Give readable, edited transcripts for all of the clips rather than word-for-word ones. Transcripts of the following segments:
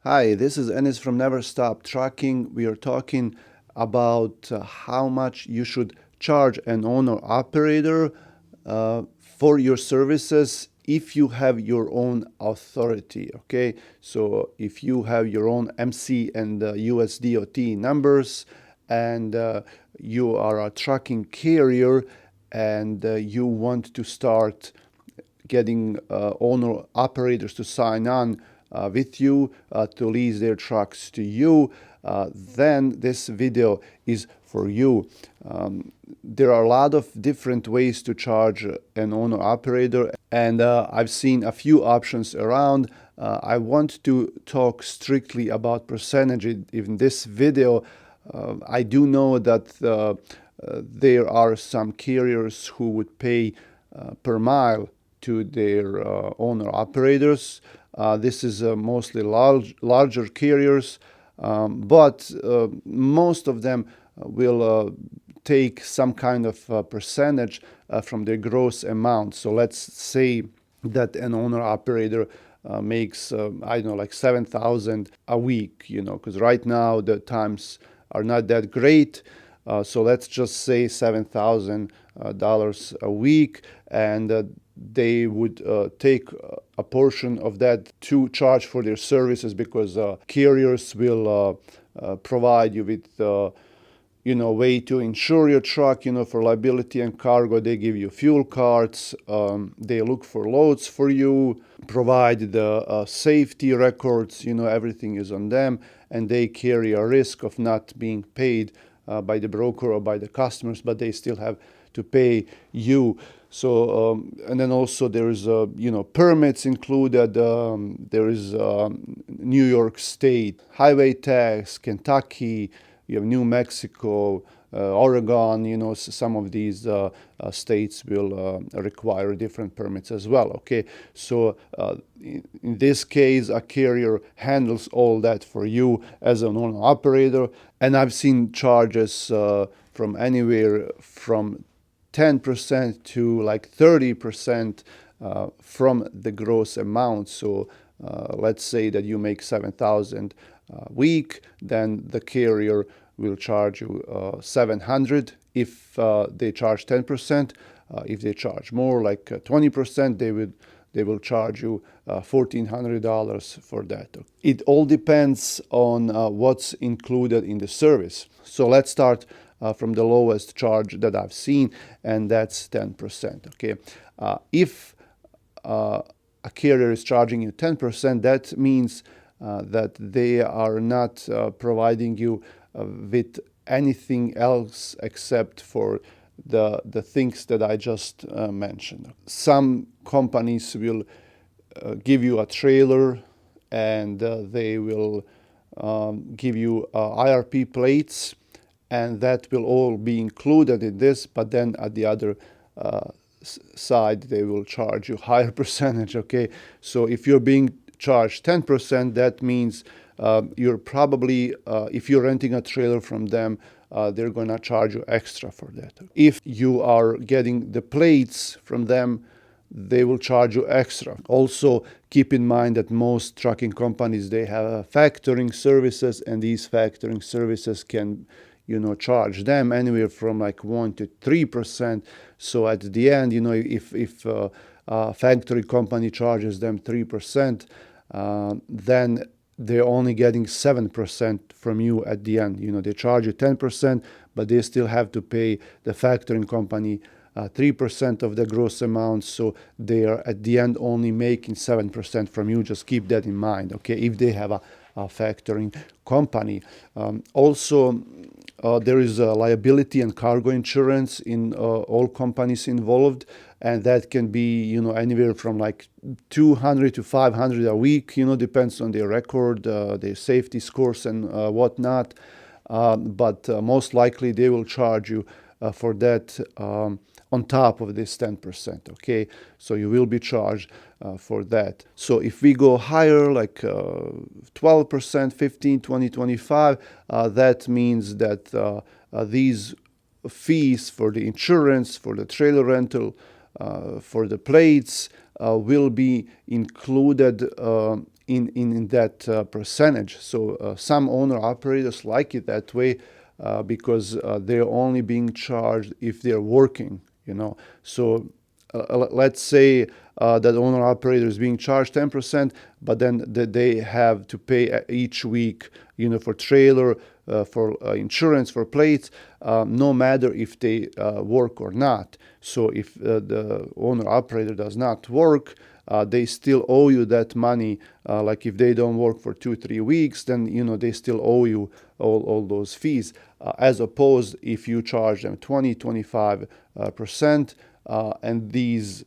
Hi, this is Ennis from Never Stop Trucking. We are talking about how much you should charge an owner operator for your services if you have your own authority. Okay, so if you have your own MC and USDOT numbers and you are a trucking carrier and you want to start getting owner operators to sign on with you to lease their trucks to you, then this video is for you. There are a lot of different ways to charge an owner operator, and I've seen a few options around. I want to talk strictly about percentage in this video. I do know that there are some carriers who would pay per mile to their owner operators. This is mostly larger carriers, but most of them will take some kind of percentage from their gross amount. So let's say that an owner operator makes I don't know, like 7,000 a week, because right now the times are not that great. So let's just say $7,000 a week, and they would take a portion of that to charge for their services, because carriers will provide you with way to insure your truck, for liability and cargo. They give you fuel cards, they look for loads for you, provide the safety records, everything is on them, and they carry a risk of not being paid by the broker or by the customers, but they still have to pay you. So and then also there is permits included. There is New York State highway tax, Kentucky, you have New Mexico, Oregon. Some of these states will require different permits as well. Okay, so in this case, a carrier handles all that for you as an owner operator, and I've seen charges from anywhere from 10% to like 30% from the gross amount. So let's say that you make 7,000 a week, then the carrier will charge you 700 if they charge 10%. If they charge more, like 20%, they will charge you $1,400 for that. It all depends on what's included in the service. So let's start from the lowest charge that I've seen, and that's 10%. Okay, if a carrier is charging you 10%, that means that they are not providing you with anything else except for the things that I just mentioned. Some companies will give you a trailer, and they will give you IRP plates, and that will all be included in this. But then at the other side, they will charge you higher percentage. Okay, so if you're being charged 10%, that means you're probably, if you're renting a trailer from them, they're going to charge you extra for that. If you are getting the plates from them, they will charge you extra. Also, keep in mind that most trucking companies, they have factoring services, and these factoring services can charge them anywhere from like 1 to 3%. So at the end, if a factory company charges them 3%, then they're only getting 7% from you at the end. They charge you 10%, but they still have to pay the factoring company 3% of the gross amount. So they are at the end only making 7% from you. Just keep that in mind, okay, if they have a factoring company. Also, there is liability and cargo insurance in all companies involved, and that can be anywhere from like 200 to 500 a week. Depends on their record, their safety scores, and whatnot. But most likely they will charge you for that on top of this 10%. Okay, so you will be charged for that. So if we go higher, like 12%, 15, 20, 25, that means that these fees for the insurance, for the trailer rental, for the plates will be included in that percentage. So some owner operators like it that way because they're only being charged if they're working, you know. So let's say that owner operator is being charged 10%, but then they have to pay each week, you know, for trailer, for insurance, for plates, no matter if they work or not. So if the owner operator does not work, they still owe you that money. Like if they don't work for 2-3 weeks, then you know they still owe you all those fees. As opposed if you charge them 20-25%, and these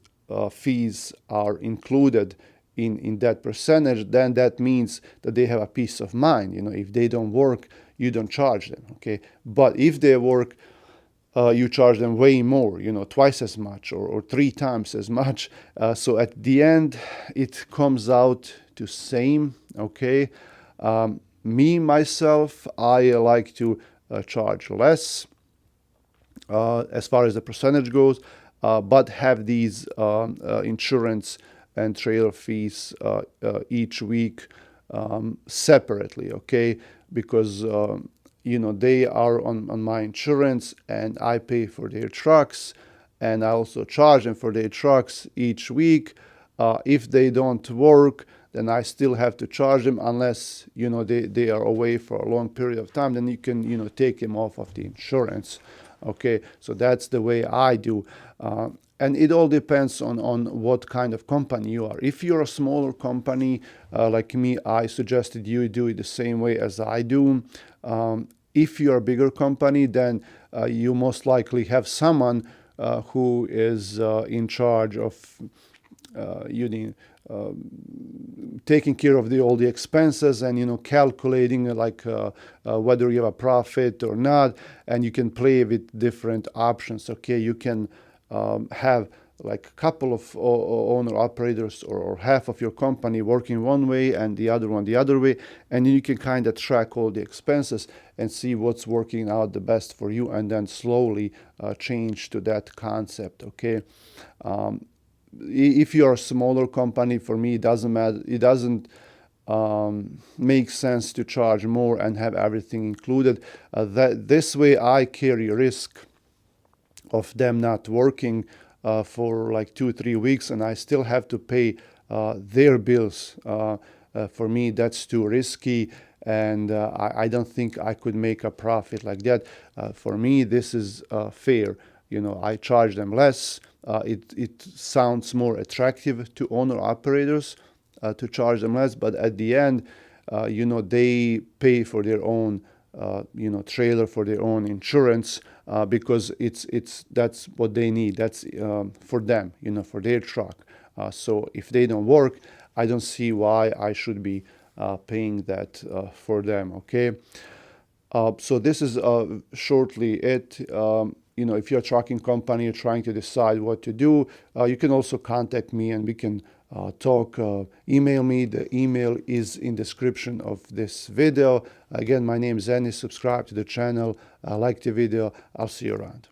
fees are included in that percentage, then that means that they have a peace of mind. You know, if they don't work, you don't charge them. Okay, but if they work, you charge them way more, you know, twice as much or 3 times as much. So at the end, it comes out to same. Okay, me myself, I like to charge less as far as the percentage goes, but have these insurance and trailer fees each week separately. Okay, because you know they are on my insurance and I pay for their trucks, and I also charge them for their trucks each week. If they don't work, then I still have to charge them unless you know they are away for a long period of time. Then you can, you know, take them off of the insurance. Okay, so that's the way I do. And it all depends on what kind of company you are. If you're a smaller company like me, I suggested you do it the same way as I do. If you're a bigger company, then you most likely have someone who is in charge of taking care of all the expenses and, you know, calculating like whether you have a profit or not, and you can play with different options. Okay, you can have like a couple of owner operators or half of your company working one way and the other one the other way, and you can kind of track all the expenses and see what's working out the best for you, and then slowly change to that concept. Okay, if you're a smaller company, for me it doesn't matter. It doesn't make sense to charge more and have everything included. That this way I carry risk of them not working for like 2-3 weeks, and I still have to pay their bills. For me, that's too risky, and I don't think I could make a profit like that. For me, this is fair. You know, I charge them less. It sounds more attractive to owner operators to charge them less, but at the end, you know, they pay for their own you know, trailer, for their own insurance, because that's what they need. That's for them, you know, for their truck. So if they don't work, I don't see why I should be paying that for them. Okay. So this is shortly it. You know, if you're a trucking company, you're trying to decide what to do, you can also contact me and we can talk. Email me. The email is in description of this video. Again, my name is Enis. Subscribe to the channel. Like the video. I'll see you around.